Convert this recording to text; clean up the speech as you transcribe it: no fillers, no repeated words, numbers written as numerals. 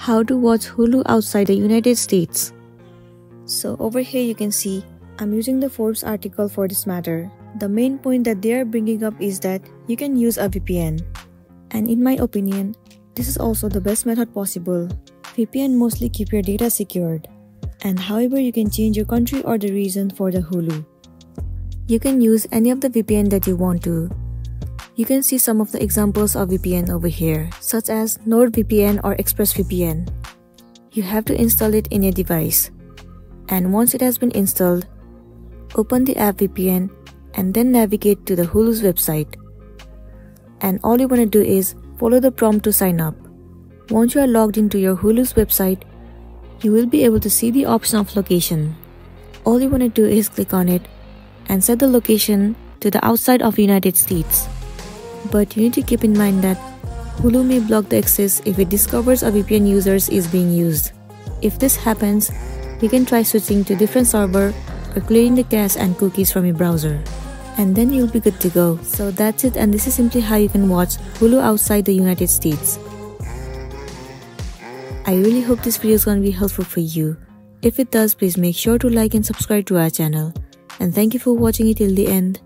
How to watch Hulu outside the United States. So over here you can see I'm using the Forbes article for this matter. The main point that they are bringing up is that you can use a VPN. And in my opinion, this is also the best method possible. VPN mostly keep your data secured. And however, you can change your country or the region for the Hulu. You can use any of the VPN that you want to. You can see some of the examples of VPN over here, such as NordVPN or ExpressVPN. You have to install it in your device. And once it has been installed, open the app VPN and then navigate to the Hulu's website. And all you want to do is follow the prompt to sign up. Once you are logged into your Hulu's website, you will be able to see the option of location. All you want to do is click on it and set the location to the outside of the United States. But you need to keep in mind that Hulu may block the access if it discovers a VPN user is being used. If this happens, you can try switching to different server or clearing the cache and cookies from your browser. And then you'll be good to go. So that's it, and this is simply how you can watch Hulu outside the United States. I really hope this video is going to be helpful for you. If it does, please make sure to like and subscribe to our channel. And thank you for watching it till the end.